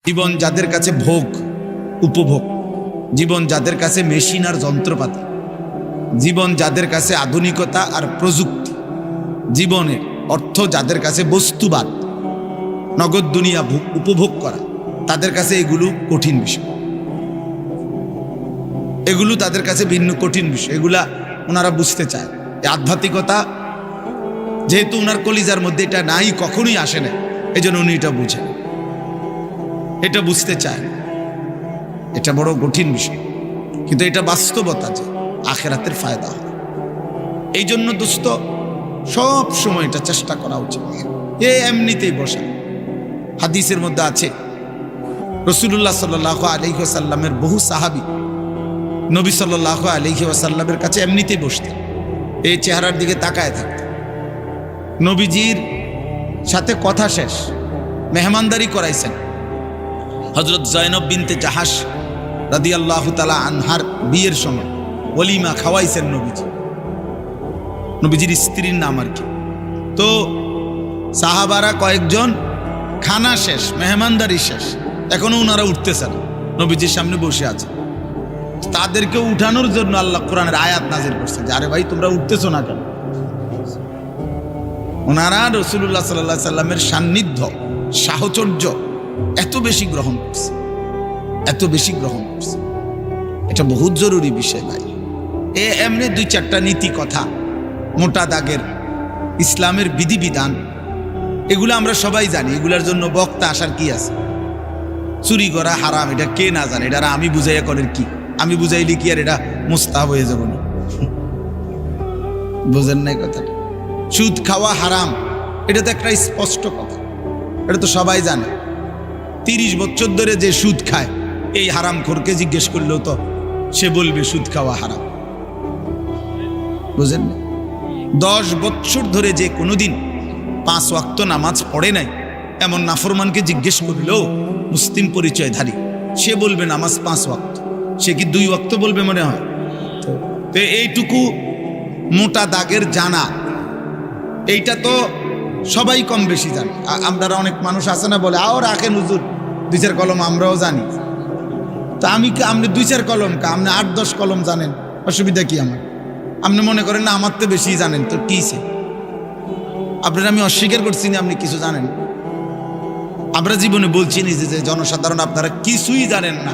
জীবন যাদের কাছে ভোগ উপভোগ, জীবন যাদের কাছে মেশিন আর যন্ত্রপাতি, জীবন যাদের কাছে আধুনিকতা আর প্রযুক্তি, জীবনের অর্থ যাদের কাছে বস্তুবাদ, নগদ দুনিয়া উপভোগ করা, তাদের কাছে এগুলো কঠিন বিষয়, এগুলো তাদের কাছে ভিন্ন কঠিন বিষয়। এগুলা ওনারা বুঝতে চায়। এই আধ্যাত্মিকতা যেহেতু ওনার কলিজার মধ্যে এটা নাই, কখনোই আসে না, এই জন্য উনি এটা বুঝেন, এটা বুঝতে চায়। এটা বড় কঠিন বিষয়, কিন্তু এটা বাস্তবতা যে আখেরাতের ফায়দা হয়। এই জন্য দোস্ত সব সময় এটা চেষ্টা করা উচিত। এমনিতেই বসা। হাদিসের মধ্যে আছে রাসূলুল্লাহ সাল্লাল্লাহু আলাইহি ওয়াসাল্লামের বহু সাহাবী নবী সাল্লাল্লাহু আলাইহি ওয়াসাল্লামের কাছে এমনিতেই বসতেন, এই চেহারার দিকে তাকায় থাকতেন। নবীজির সাথে কথা শেষ, মেহমানদারি করাইছেন। হযরত জয়নব বিনতে জাহাশ রাদিয়াল্লাহু তাআলা আনহার বিয়ের সময় ওলিমা খাওয়াইছেন নবীজি, নবীজির স্ত্রীর নাম আর কি। তো সাহাবারা কয়েকজন খানা শেষ, মেহমানদারি শেষ, এখনো ওনারা উঠতেছেন, নবীজির সামনে বসে আছে। তাদেরকে উঠানোর জন্য আল্লাহ কোরআনের আয়াত নাজিল করছে যে আরে ভাই তোমরা উঠতেছো না কেন? ওনারা রাসূলুল্লাহ সাল্লাল্লাহু আলাইহি সাল্লামের সান্নিধ্য, সাহচর্য এত বেশি গ্রহণ করছে, এত বেশি গ্রহণ করছে। এটা বহুত জরুরি বিষয় ভাই। এমনি দুই চারটা নীতি কথা, মোটা দাগের ইসলামের বিধিবিধান, এগুলো আমরা সবাই জানি। এগুলার জন্য বক্তা আসার কি আছে? চুরি করা হারাম, এটা কে না জানে? এটা আমি বুঝাইয়া করেন কি? আমি বুঝাইলি কি আর এটা মুস্তাহাব হয়ে যাব না? বুঝেন নাই কথাটা? সুদ খাওয়া হারাম, এটা তো একটা স্পষ্ট কথা, এটা তো সবাই জানে। 30 বছর ধরে যে সুদ খায়, এই হারাম খোরকে জিজ্ঞেস করলেও তো সে বলবে সুদ খাওয়া হারাম। বুঝেন না? 10 বছর ধরে যে কোনোদিন 5 ওয়াক্ত নামাজ পড়ে নাই, এমন নাফরমানকে জিজ্ঞেস করলেও মুসলিম পরিচয়ধারী, সে বলবে নামাজ 5 ওয়াক্ত। সে কি 2 ওয়াক্ত বলবে মনে হয়? তো এইটুকু মোটা দাগের জানা, এইটা তো সবাই কম বেশি জানে। আপনারা অনেক মানুষ আছে না বলে আও রাখেন হুজুর 2-4 কলম, আমরাও জানি। তো আমি কি আপনি 2-4 কলম কা আপনি 8-10 কলম জানেন, অসুবিধা কি আমার? আপনি মনে করেন না আমার তো বেশি জানেন, তো কিসে? আপনারা আমি অস্বীকার করছি না আপনি কিছু জানেন। আমরা জীবনে বলছি নি যে জনসাধারণ আপনারা কিছুই জানেন না,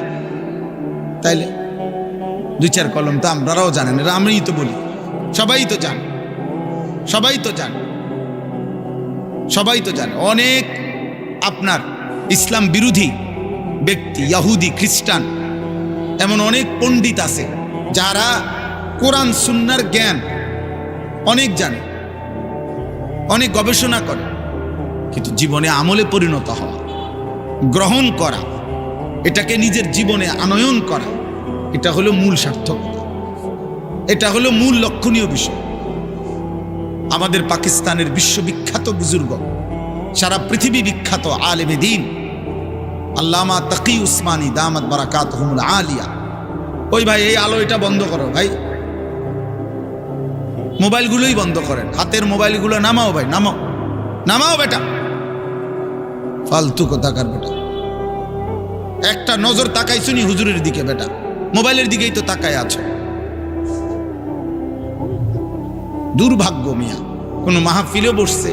তাইলে 2-4 কলম তো আপনারাও জানেন। এটা আমিই তো বলি, সবাই তো জানে, সবাই তো জানে, সবাই তো জানে। অনেক আপনার ইসলাম বিরোধী ব্যক্তি, ইহুদি, খ্রিস্টান, এমন অনেক পণ্ডিত আছে যারা কোরআন সুন্নাহর জ্ঞান অনেক জানে, অনেক গবেষণা করে, কিন্তু জীবনে আমলে পরিণত হওয়া, গ্রহণ করা, এটাকে নিজের জীবনে আনয়ন করা, এটা হলো মূল সার্থকতা, এটা হলো মূল লক্ষণীয় বিষয়। আমাদের পাকিস্তানের বিশ্ববিখ্যাত বুজুর্গ, সারা পৃথিবী বিখ্যাত আলেমে দ্বীন আল্লামা তাকি উসমানী দামাত বারাকাতুহুমুল আলিয়া। ওই ভাই এই আলো এটা বন্ধ করো ভাই, মোবাইলগুলোই বন্ধ করেন, হাতের মোবাইলগুলো নামাও ভাই, নামাও, নামাও বেটা, ফালতু কোথাকার বেটা। একটা নজর তাকাইছো নি হুজুরের দিকে? বেটা মোবাইলের দিকেই তো তাকায় আছো। দুর্ভাগ্য মিয়া, কোনো মাহফিলে বসছে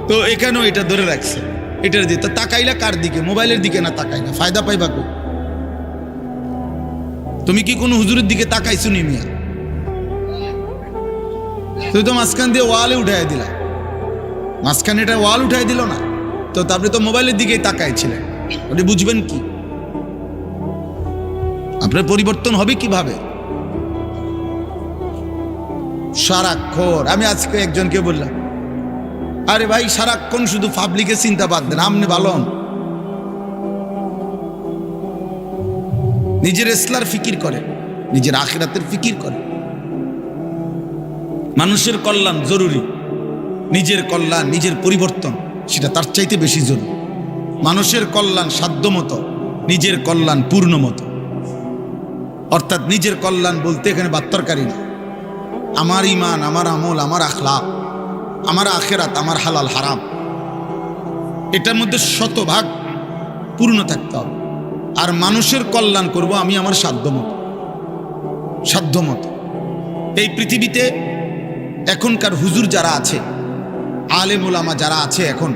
তো এখানেও এটা ধরে রাখছে, এটার দিয়ে তো তাকাইলা কার দিকে? মোবাইলের দিকে না তাকাইলা, ফায়দা পাইবা কো? তুমি কি কোনো হুজুরের দিকে তাকাইছো নি মিয়া? তুই তো মাঝখান দিয়ে ওয়ালে উঠাই দিলা, মাঝখানে এটা ওয়াল উঠাই দিল না তো, তারপরে তো মোবাইলের দিকেই তাকাইছিলেন। আপনি বুঝবেন কি? আপনার পরিবর্তন হবে কিভাবে? সারাক্ষণ আমি আজকে একজনকে বললাম, আরে ভাই সারাক্ষণ শুধু পাবলিকের চিন্তা বাদ দেন, আপনি ভালো হন, নিজের ইসলার ফিকির করেন, নিজের আখিরাতের ফিকির করেন। মানুষের কল্যাণ জরুরি, নিজের কল্যাণ, নিজের পরিবর্তন সেটা তার চাইতে বেশি জরুরি। মানুষের কল্যাণ সাধ্যমতো, নিজের কল্যাণ পূর্ণ মতো। অর্থাৎ নিজের কল্যাণ বলতে এখানে বাত্তরকারী না, আমার ইমান, আমার আমল, আমার আখলাক, আমার আখেরাত, আমার হালাল হারাম, এটার মধ্যে শতভাগ পূর্ণ থাকতে হবে। আর মানুষের কল্যাণ করব আমি আমার সাধ্যমতো। এই পৃথিবীতে এখনকার হুজুর যারা আছে, আলেম ওলামা যারা আছে এখন,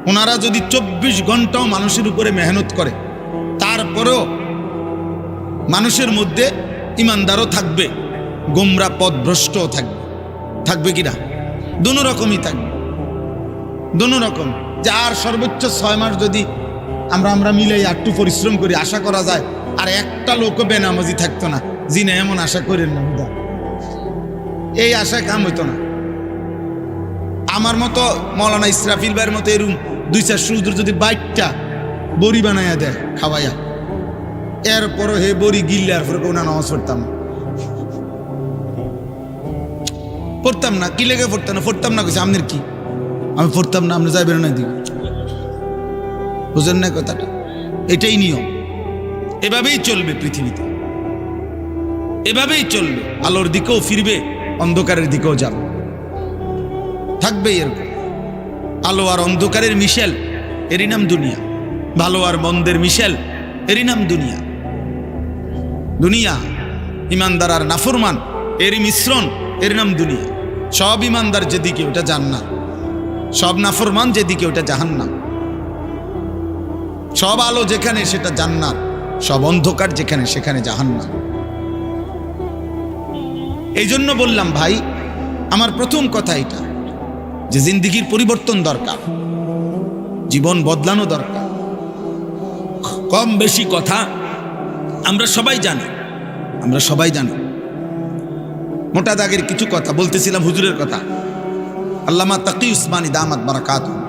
ওনারা যদি 24 ঘন্টাও মানুষের উপরে মেহনত করে, তারপরেও মানুষের মধ্যে ইমানদারও থাকবে, গোমরা পথভ্রষ্টও থাকবে কিনা? দোনো রকমই থাকবে, দোনো রকম। যার সর্বোচ্চ 6 মাস যদি আমরা মিলে একটু পরিশ্রম করি, আশা করা যায় আর একটা লোকও বেনামাজি থাকতো না। জিনে এমন আশা করেন না, এই আশায় কাম হইতো না। আমার মতো মৌলানা ইসরাফিল ভাইয়ের মতো এরকম 2-4 সুদূর যদি বাইকটা বড়ি বানাইয়া দেয় খাওয়াইয়া, এরপরও হে বড়ি গিললে আর পরে কোনো নামাজ পড়তাম না। কি লেগে পড়তাম না কইছে আপনার কি? আমি পড়তাম না, আপনি যাইবেন না দিকে, বুঝেন না কথাটা? এটাই নিয়ম, এভাবেই চলবে পৃথিবীতে, এভাবেই চলবে। আলোর দিকেও ফিরবে, অন্ধকারের দিকেও যাবে, থাকবে এরকম। আলো আর অন্ধকারের মিশেল, এরই নাম দুনিয়া। ভালো আর মন্দের মিশেল, এরই নাম দুনিয়া। ইমানদার আর নাফরমান এরই মিশ্রণ, এর নাম দুনিয়া। সব ইমানদার যেদিকে ওটা জান্নাত, সব নাফরমান যেদিকে ওটা জাহান্নাম। সব আলো যেখানে সেটা জান্নাত, সব অন্ধকার যেখানে সেখানে জাহান্নাম। এই জন্য বললাম ভাই, আমার প্রথম কথা এটা যে জিন্দেগির পরিবর্তন দরকার, জীবন বদলানো দরকার। কম বেশি কথা আমরা সবাই জানি। মোটা দাগের কিছু কথা বলতেছিলাম, হুজুরের কথা। আল্লামা তাকি উসমানী দামাত বারাকাতুহু,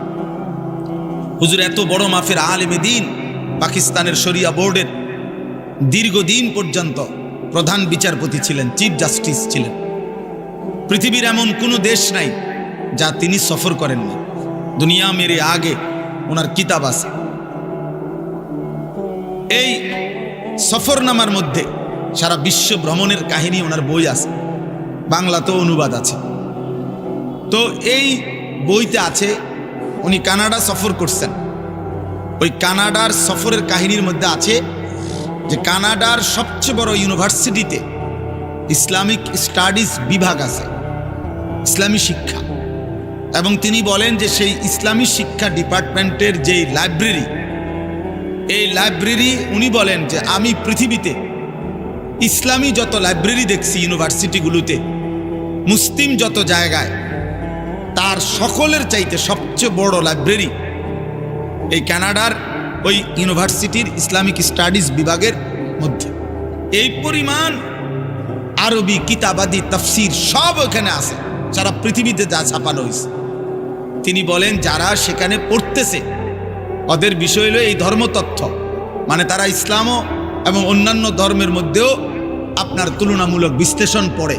হুজুর এত বড় মাফের আলেমে দ্বীন, পাকিস্তানের শরিয়া বোর্ডের দীর্ঘদিন পর্যন্ত প্রধান বিচারপতি ছিলেন, চিফ জাস্টিস ছিলেন। পৃথিবীর এমন কোনো দেশ নাই যা তিনি সফর করেন না। দুনিয়া মেরে আগে ওনার কিতাব আছে। এই সফরনামার মধ্যে সারা বিশ্ব ভ্রমণের কাহিনী ওনার বই আছে, বাংলাতেও অনুবাদ আছে। তো এই বইতে আছে উনি কানাডা সফর করছেন। ওই কানাডার সফরের কাহিনীর মধ্যে আছে যে কানাডার সবচেয়ে বড় ইউনিভার্সিটিতে ইসলামিক স্টাডিজ বিভাগ আছে, ইসলামী শিক্ষা। এবং তিনি বলেন যে সেই ইসলামী শিক্ষা ডিপার্টমেন্টের যেই লাইব্রেরি, এই লাইব্রেরি উনি বলেন যে আমি পৃথিবীতে ইসলামী যত লাইব্রেরি দেখছি ইউনিভার্সিটিগুলোতে, মুসলিম যত জায়গায়, তার সকলের চাইতে সবচেয়ে বড় লাইব্রেরি এই কানাডার ওই ইউনিভার্সিটির ইসলামিক স্টাডিজ বিভাগের মধ্যে। এই পরিমাণ আরবি কিতাবাদি তাফসির সব ওখানে আছে, সারা পৃথিবীতে যা ছাপানো হয়েছে। তিনি বলেন যারা সেখানে পড়তেছে ওদের বিষয় হলো এই ধর্মতত্ত্ব, মানে তারা ইসলামও এবং অন্যান্য ধর্মের মধ্যেও আপনার তুলনামূলক বিশ্লেষণ পড়ে।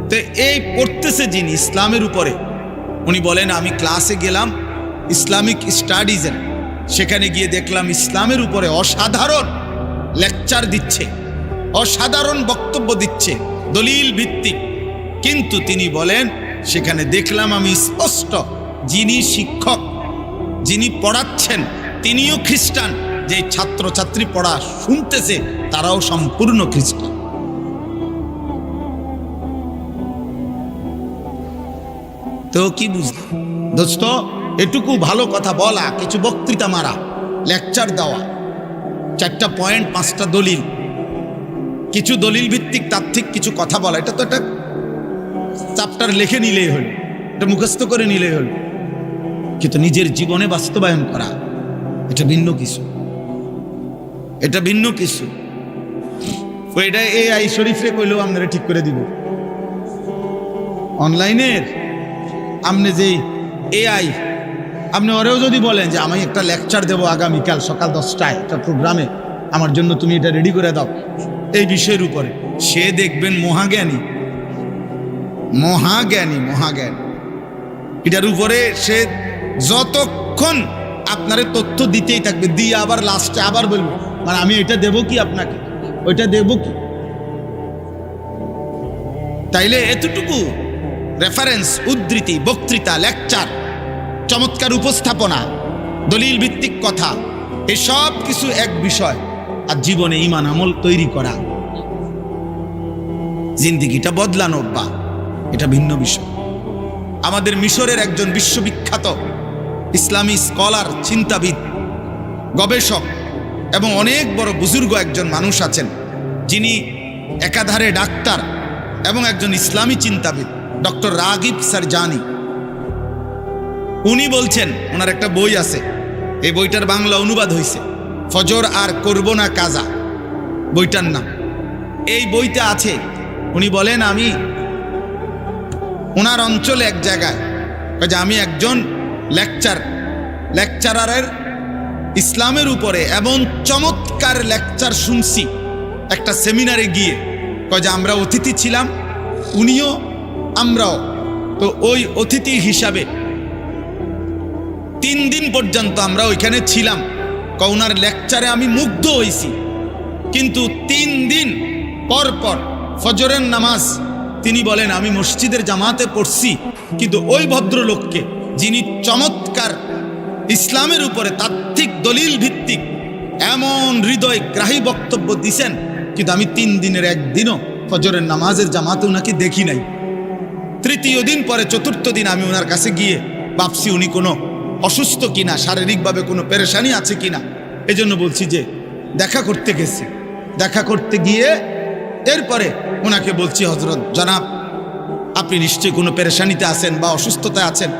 তো এই পড়তেছে যিনি ইসলামের উপরে, উনি বলেন আমি ক্লাসে গেলাম ইসলামিক স্টাডিজের, সেখানে গিয়ে দেখলাম ইসলামের উপরে অসাধারণ লেকচার দিচ্ছে, অসাধারণ বক্তব্য দিচ্ছে, দলিল ভিত্তিক। কিন্তু তিনি বলেন সেখানে দেখলাম আমি স্পষ্ট যিনি শিক্ষক, যিনি পড়াচ্ছেন তিনিও খ্রিস্টান, যে ছাত্রছাত্রী পড়া শুনতেছে তারাও সম্পূর্ণ খ্রিস্টান। তো কি বুঝলি দোস্ত? এটুকু ভালো কথা বলা, কিছু বক্তৃতা মারা, লেকচার দেওয়া, 4টা পয়েন্ট 5টা দলিল, কিছু দলিল ভিত্তিক তাত্ত্বিক কিছু কথা বলা, এটা তো একটা চ্যাপ্টার লিখে নিলেই হল, এটা মুখস্থ করে নিলেই হল। কিন্তু নিজের জীবনে বাস্তবায়ন করা এটা ভিন্ন কিছু, এটা ভিন্ন কিছু। ওইটা AI শরীফরে কইলেও আপনারা ঠিক করে দিব। অনলাইনের আপনি যেই AI, আপনি ওরেও যদি বলেন যে আমি একটা লেকচার দেবো আগামীকাল সকাল 10টায় একটা প্রোগ্রামে, আমার জন্য তুমি এটা রেডি করে দাও এই বিষয়ের উপরে, সে দেখবেন মহাজ্ঞানী, এটার উপরে সে যতক্ষণ আপনারে তথ্য দিতেই থাকবে, দিয়ে আবার লাস্টে আবার বলবো মানে আমি এটা দেবো কি আপনাকে, ওইটা দেবো কি। তাইলে এতটুকু রেফারেন্স, উদ্ধৃতি, বক্তৃতা, লেকচার, চমৎকার উপস্থাপনা, দলিল ভিত্তিক কথা, এই সব কিছু এক বিষয়, আর জীবনে ঈমান আমল তৈরি করা, জিন্দেগিটা বদলানো বা এটা ভিন্ন বিষয়। আমাদের মিশরের একজন বিশ্ববিখ্যাত ইসলামী স্কলার, চিন্তাবিদ, গবেষক এবং অনেক বড় বুজুর্গ একজন মানুষ আছেন, যিনি একাধারে ডাক্তার এবং একজন ইসলামী চিন্তাবিদ, ডক্টর রাগিব সারজানি। উনি বলছেন, ওনার একটা বই আছে, এই বইটার বাংলা অনুবাদ হয়েছে ফজর আর করব না কাজা, বইটার নাম। এই বইতে আছে, উনি বলেন, আমি ওনার অঞ্চলে এক জায়গায়, যে আমি একজন লেকচারারের ইসলামের উপরে এবং চমৎকার লেকচার শুনছি একটা সেমিনারে গিয়ে, যে আমরা অতিথি ছিলাম, উনিও আমরাও। তো ওই অতিথি হিসাবে 3 দিন পর্যন্ত আমরা ওইখানে ছিলাম। ওনার লেকচারে আমি মুগ্ধ হয়েছি, কিন্তু 3 দিন পর পর ফজরের নামাজ তিনি বলেন আমি মসজিদের জামাতে পড়ছি, কিন্তু ওই ভদ্রলোককে, যিনি চমৎকার ইসলামের উপরে তাত্ত্বিক দলিল ভিত্তিক এমন হৃদয়গ্রাহী বক্তব্য দিছেন, কিন্তু আমি 3 দিনের একদিনও ফজরের নামাজের জামাতে ওনাকে দেখি নাই। 3য় দিন পরে 4র্থ দিন আমি ওনার কাছে গিয়ে ভাবছি উনি কোনো অসুস্থ কিনা, শারীরিকভাবে কোনো পেরেশানি আছে কিনা। এজন্য বলছি যে দেখা করতে গেছি। দেখা করতে গিয়ে এরপরে ওনাকে বলছি, হজরত জনাব, আপনি নিশ্চয়ই কোনো পেরেশানিতে আছেন বা অসুস্থতায় আছেন,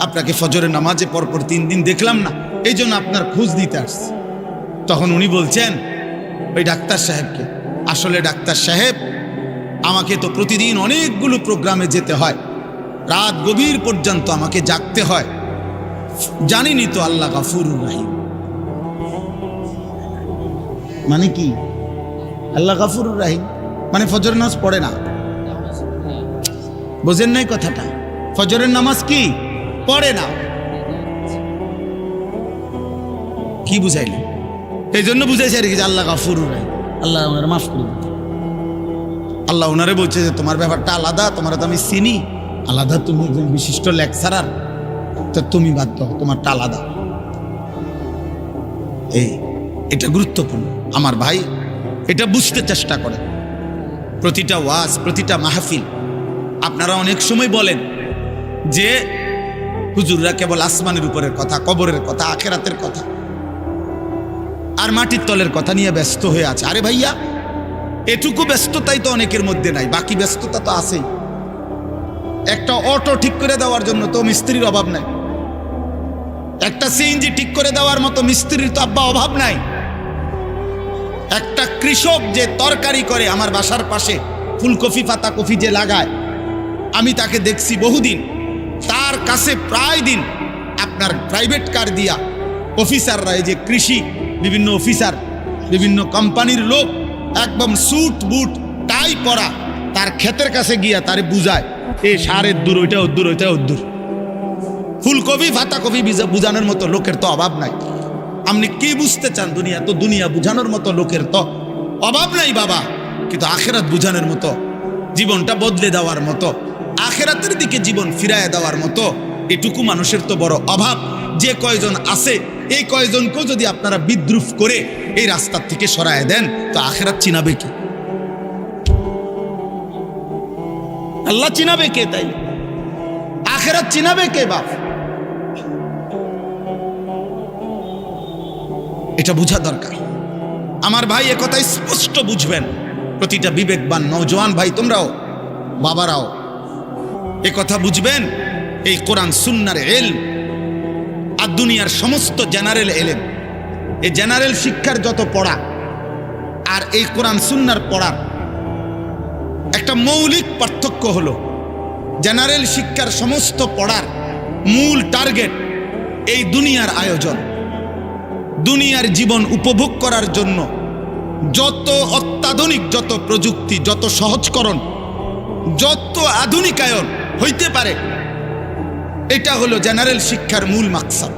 আপনাকে ফজরের নামাজে পরপর 3 দিন দেখলাম না, এই জন্য আপনার খোঁজ নিতে আসছি। তখন উনি বলছেন ওই ডাক্তার সাহেবকে, আসলে ডাক্তার সাহেব, আমাকে তো প্রতিদিন অনেকগুলো প্রোগ্রামে যেতে হয়, রাত গভীর পর্যন্ত আমাকে জাগতে হয়, জানিনি তো আল্লাহ গাফুরুর রহিম। মানে কি আল্লাহ গাফুরুর রহিম? মানে ফজরের নামাজ পড়ে না, বোঝেন নাই কথাটা? ফজরের নামাজ কি পড়ে না, কি বুঝাইলি? এই জন্য বুঝাইছে আর কি, যে আল্লাহ গাফুরুর রহিম, আল্লাহ ওনারা মাফ করে দিতে। আল্লাহ ওনারে বলছে যে তোমার ব্যাপারটা আলাদা, তোমার তো আমি চিনি, আলাদা, তুমি একজন বিশিষ্ট লেকচারার, তো তুমি বাদ দাও, তোমারটা আলাদা। এটা গুরুত্বপূর্ণ আমার ভাই, এটা বুঝতে চেষ্টা করে। প্রতিটা ওয়াজ, প্রতিটা মাহফিল, আপনারা অনেক সময় বলেন যে হুজুররা কেবল আসমানের উপরের কথা, কবরের কথা, আখেরাতের কথা আর মাটির তলের কথা নিয়ে ব্যস্ত হয়ে আছে। আরে ভাইয়া, এটুকু ব্যস্ততাই তো অনেকের মধ্যে নাই, বাকি ব্যস্ততা তো আছেই। একটা অটো ঠিক করে দেওয়ার জন্য তো মিস্ত্রির অভাব নাই, একটা সিএনজি ঠিক করে দেওয়ার মতো মিস্ত্রির তো আব্বা অভাব নাই। একটা কৃষক যে তরকারি করে, আমার বাসার পাশে ফুলকপি, পাতা কপি যে লাগায়, আমি তাকে দেখছি বহুদিন, তার কাছে প্রায় দিন আপনার প্রাইভেট কার দিয়া অফিসাররা, এই যে কৃষি বিভিন্ন অফিসার, বিভিন্ন কোম্পানির লোক, একদম স্যুট বুট টাই পরা, তার ক্ষেতের কাছে গিয়া তারে বুঝায়, এই সারের দূর, ওইটা ওদ্দূর, ওইটা ওদ্দূর। ফুলকপি পাতাকপি বুঝানোর মতো লোকের তো অভাব নাই। আপনি কি বুঝতে চান? দুনিয়া তো, দুনিয়া বুঝানোর মতো লোকের তো অভাব নাই বাবা, কিন্তু আখেরাত বুঝানোর মতো, জীবনটা বদলে দেওয়ার মতো, আখেরাতের দিকে জীবন ফিরায় দেওয়ার মতো এটুকু মানুষের তো বড় অভাব। যে কয়জন আছে, এই কয়জনকেও যদি আপনারা বিদ্রুপ করে এই রাস্তার থেকে সরায় দেন, তো আখেরাত চিনাবে কি? আল্লাহ চিনাবে কে? তাই আখেরাত চিনাবে কে বাপ? এটা বুঝা দরকার আমার ভাই, এ কথা স্পষ্ট বুঝবেন। প্রতিটা বিবেকবান নওজোয়ান ভাই, তোমরাও, বাবারাও এ কথা বুঝবেন। এই কোরআন সুন্নাহর ইলম আর দুনিয়ার সমস্ত জেনারেল ইলম, এই জেনারেল শিক্ষার যত পড়া আর এই কোরআন সুন্নাহর পড়ার একটা মৌলিক পার্থক্য হলো, জেনারেল শিক্ষার সমস্ত পড়ার মূল টার্গেট এই দুনিয়ার আয়োজন, দুনিয়ার জীবন উপভোগ করার জন্য যত অত্যাধুনিক, যত প্রযুক্তি, যত সহজকরণ, যত আধুনিকায়ন হইতে পারে, এটা হলো জেনারেল শিক্ষার মূল মাকসাদ।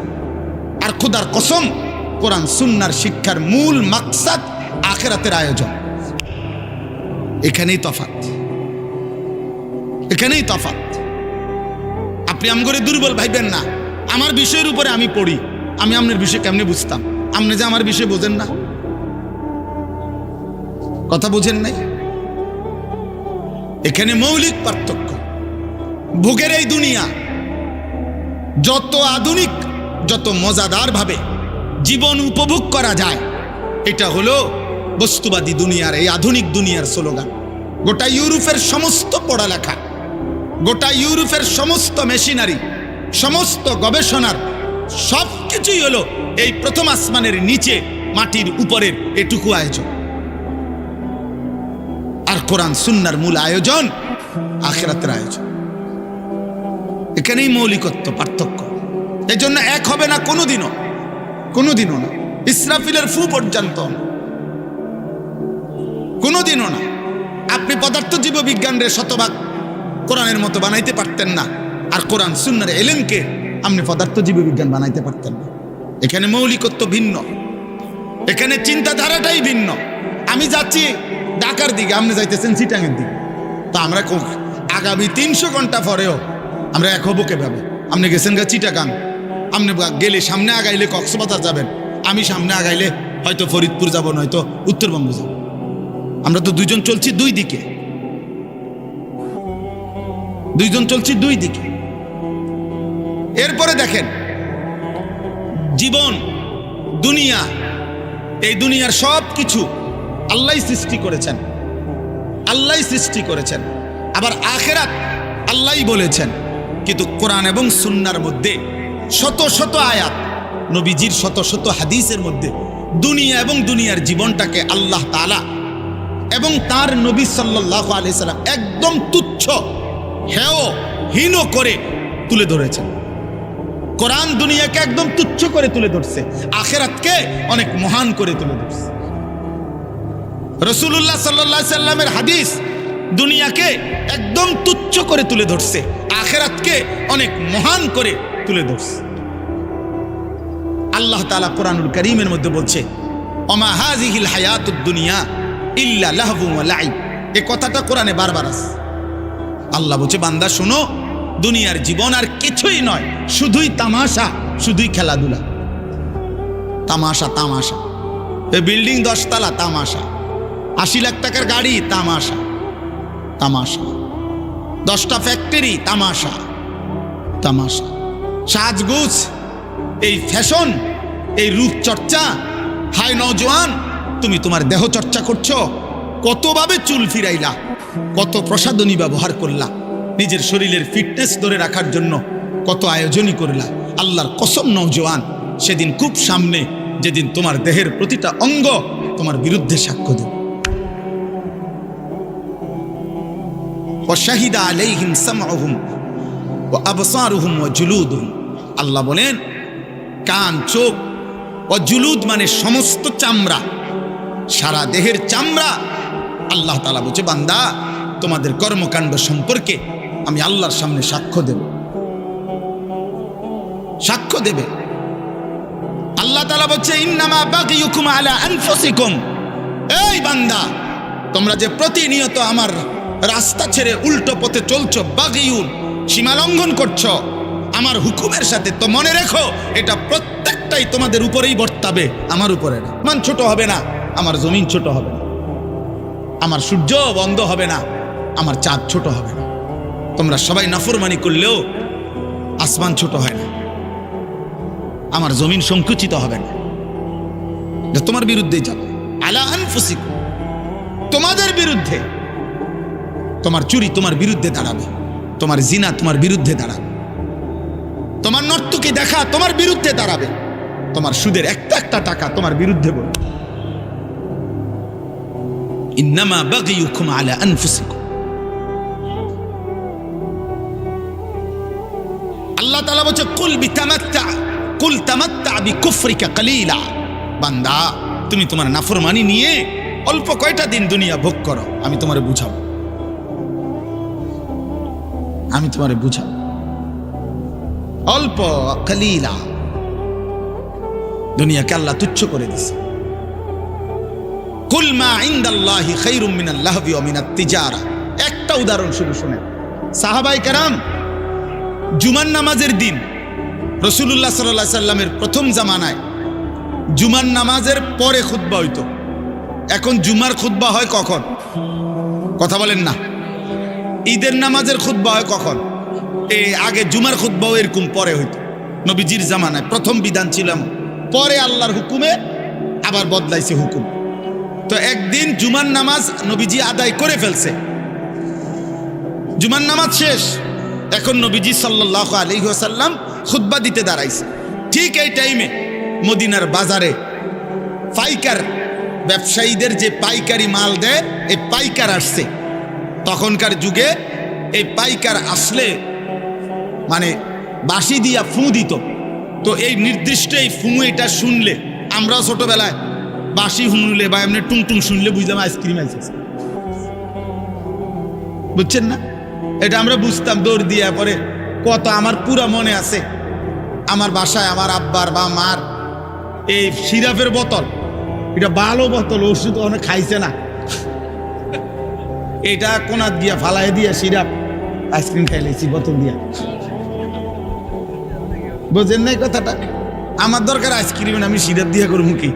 আর খোদার কসম, কোরআন সুন্নাহর শিক্ষার মূল মাকসাদ আখিরাতের আয়োজন। এখানেই তফাৎ, এখানেই তফাৎ। আপনি আমগরে দুর্বল ভাইবেন না। আমার বিষয়ের উপরে আমি পড়ি, আমি আপনার বিষয় কেমনে বুঝতাম? আপনি যে আমার বিষয়ে বোঝেন না, কথা বোঝেন নাই। এখানে মৌলিক পার্থক্য। ভোগের এই দুনিয়া যত আধুনিক, যত মজাদার ভাবে জীবন উপভোগ করা যায়, এটা হলো বস্তুবাদী দুনিয়ার, এই আধুনিক দুনিয়ার স্লোগান। গোটা ইউরোপের সমস্ত পড়ালেখা, গোটা ইউরোপের সমস্ত মেশিনারি, সমস্ত গবেষণার সবকিছুই হলো এই প্রথম আসমানের নিচে মাটির উপরের এটুকু আয়োজন। আর কোরআন সুন্নাহর মূল আয়োজন আখিরাতের আয়োজন। এখানেই মৌলিকত্ব, পার্থক্য। এই জন্য এক হবে না কোনোদিনও, কোনোদিনও না। ইসরাফিলের ফু পর্যন্ত কোনোদিনও না। আপনি পদার্থ জীববিজ্ঞানের শতভাগ কোরআনের মতো বানাইতে পারতেন না, আর কোরআন সুন্নাহর এলেমকে আপনি পদার্থ জীববিজ্ঞান বানাইতে পারতেন না। এখানে মৌলিকত্ব ভিন্ন, এখানে চিন্তাধারাটাই ভিন্ন। আমি যাচ্ছি ঢাকার দিকে, আপনি যাইতেছেন চিটাঙের দিকে, তো আমরা আগামী 300 ঘন্টা পরেও আমরা এক হবো কেভাবে? আপনি গেছেন গা চিটাগাং, আপনি গেলে সামনে আগাইলে কক্সবাজার যাবেন, আমি সামনে আগাইলে হয়তো ফরিদপুর যাব, নয়তো উত্তরবঙ্গ যাব। আমরা তো দুইজন চলছি দুই দিকে, দুইজন চলছি দুই দিকে। এরপরে দেখেন জীবন, দুনিয়া, এই দুনিয়ার সব কিছু আল্লাহ সৃষ্টি করেছেন, আল্লাহ সৃষ্টি করেছেন। আবার আখিরাত আল্লাহই বলেছেন। কিন্তু কোরআন এবং সুন্নাহর মধ্যে শত শত আয়াত, নবীজির শত শত হাদিসের মধ্যে দুনিয়া এবং দুনিয়ার জীবনটাকে আল্লাহ তাআলা এবং তার নবী সাল্লাল্লাহু আলাইহি সাল্লাম একদম তুচ্ছ, হেয়, হীন করে তুলে ধরেছেন। কোরআন দুনিয়াকে একদম তুচ্ছ করে তুলে ধরছে, আখিরাতকে অনেক মহান করে তুলে ধরছে। রাসূলুল্লাহ সাল্লাল্লাহু আলাইহি সাল্লামের হাদিস দুনিয়াকে একদম তুচ্ছ করে তুলে ধরছে, আখিরাতকে অনেক মহান করে তুলে ধরছে। আল্লাহ তাআলা কোরআনুল কারীমের মধ্যে বলছে, ওমা হাযিহিল হায়াতুদ দুনিয়া ইল্লা লাহবুন ওয়া লাইব। এই কথাটা কোরআনে বারবার আছে। আল্লাহ বলছে, বান্দা শোনো, দুনিয়ার জীবন আর কিছুই নয়, শুধুই তামাশা, শুধুই খেলাধুলা। তামাশা, তামাশা। এই বিল্ডিং 10 তলা, তামাশা। 80 লাখ টাকার গাড়ি, তামাশা, তামাশা। 10টা ফ্যাক্টরি, তামাশা, তামাশা। সাজগোজ, এই ফ্যাশন, এই রূপচর্চা। হাই নওজোয়ান, তুমি তোমার দেহ চর্চা করছো, কতভাবে চুল ফিরাইলা, কত প্রসাধনী ব্যবহার করলা, নিজের শরীরের ফিটনেস ধরে রাখার জন্য কত আয়োজনই করলা। আল্লাহর কসম নওজোয়ান, সেদিন খুব সামনে, যেদিন তোমার দেহের প্রতিটা অঙ্গ তোমার বিরুদ্ধে সাক্ষ্য দেবে। ওয়াশাহিদা আলাইহিম সামউহুম ওয়া আবসারুহুম ওয়া জুলুদুহুম। আল্লাহ বলেন, কান, চোখ, ও জুলুদ মানে সমস্ত চামড়া, সারা দেহের চামড়া। আল্লাহ তাআলা বলছে, বান্দা তোমাদের কর্মকাণ্ড সম্পর্কে আমি আল্লাহর সামনে সাক্ষ্য দেব, সাক্ষ্য দেবে। আল্লাহ তাআলা বলছে, ইন্নামা বাগিয়ুকুম আলা আনফুসিকুম। এই বান্দা, তোমরা যে প্রতিনিয়ত আমার রাস্তা ছেড়ে উল্টো পথে চলছো, বাগিয়ুন, সীমা লঙ্ঘন করছো আমার হুকুমের সাথে, তো মনে রেখো এটা প্রত্যেকটাই তোমাদের উপরেই বর্তাবে, আমার উপরে না। মান ছোট হবে না, আমার জমিন ছোট হবে না, আমার সূর্য বন্ধ হবে না, আমার চাঁদ ছোট হবে না। তোমরা সবাই নাফরমানি করলেও আসমান ছোট হয় না, আমার জমিন সংকুচিত হবে না, তোমার বিরুদ্ধেই যাবে। আলা আনফুসিকুম, তোমাদের বিরুদ্ধে। তোমার চুরি তোমার বিরুদ্ধে দাঁড়াবে, তোমার জিনা তোমার বিরুদ্ধে দাঁড়াবে, তোমার নর্তকী দেখা তোমার বিরুদ্ধে দাঁড়াবে, তোমার সুদের একটা একটা টাকা তোমার বিরুদ্ধে বলবে। ইন্নামা বাগিয়ুকুম আলা আনফুসিকুম। আল্লাহ তাআলা বলছে, কুল তামাত্তা বিকুফরিকা কালিলা। বান্দা, তুমি তোমার নাফরমানি নিয়ে অল্প কয়টা দিন দুনিয়া ভোগ করো, আমি তোমারে বুঝাবো, আমি তোমারে বুঝাবো। অল্প, কালিলা। দুনিয়াকে আল্লাহ তুচ্ছ করে দিছে। কুল মা ইনদাল্লাহি খায়রুম মিনাল লাহবি ওয়া মিনাত তিজারা। একটা উদাহরণ শুধু শুনেন। সাহাবায়ে কেরাম জুমার নামাজের দিন রাসূলুল্লাহ সাল্লাল্লাহু আলাইহি সাল্লামের প্রথম জামানায় জুমার নামাজের পরে খুতবা হইতো। এখন জুমার খুতবা হয় কখন? কথা বলেন না। ঈদের নামাজের খুতবা হয় কখন? আগে জুমার খুতবাও এরকম পরে হইতো। নবীজির জামানায় প্রথম বিধান ছিল, পরে আল্লাহর হুকুমে আবার বদলাইছে হুকুম। তো একদিন জুমার নামাজ নবীজি আদায় করে ফেলছে, জুমার নামাজ শেষ, এখন নবীজি সাল্লাল্লাহু আলাইহি ওয়াসাল্লাম খুতবা দিতে দাঁড়াইছে। ঠিক এই টাইমে মদিনার বাজারে পাইকার ব্যবসায়ীদের যে পাইকারি মাল দেয়, এই পাইকার আসছে। তখনকার যুগে এই পাইকার আসলে মানে বাঁশি দিয়া ফু দিত। তো এই নির্দিষ্ট এই ফু এটা শুনলে, আমরাও ছোটবেলায় বাঁশি শুনলে বা এমনি টুংটুং শুনলে বুঝলাম আইসক্রিম আইসে, বুঝছেন না? এটা আমরা বুঝতাম দৌড় দিয়া। পরে কত আমার পুরা মনে আছে, আমার বাসায় আমার আব্বার বা মার এই সিরাপের বোতল, এটা ভালো বোতল, ওষুধ অনেক খাইছে না, এটা কোনা দিয়া ফালাই দিয়া সিরাপ আইসক্রিম খাইলেছি বোতল দিয়া। বোঝেন নাই কথাটা? আমার দরকার আইসক্রিম, আমি সিরাপ দিয়া করবো কি?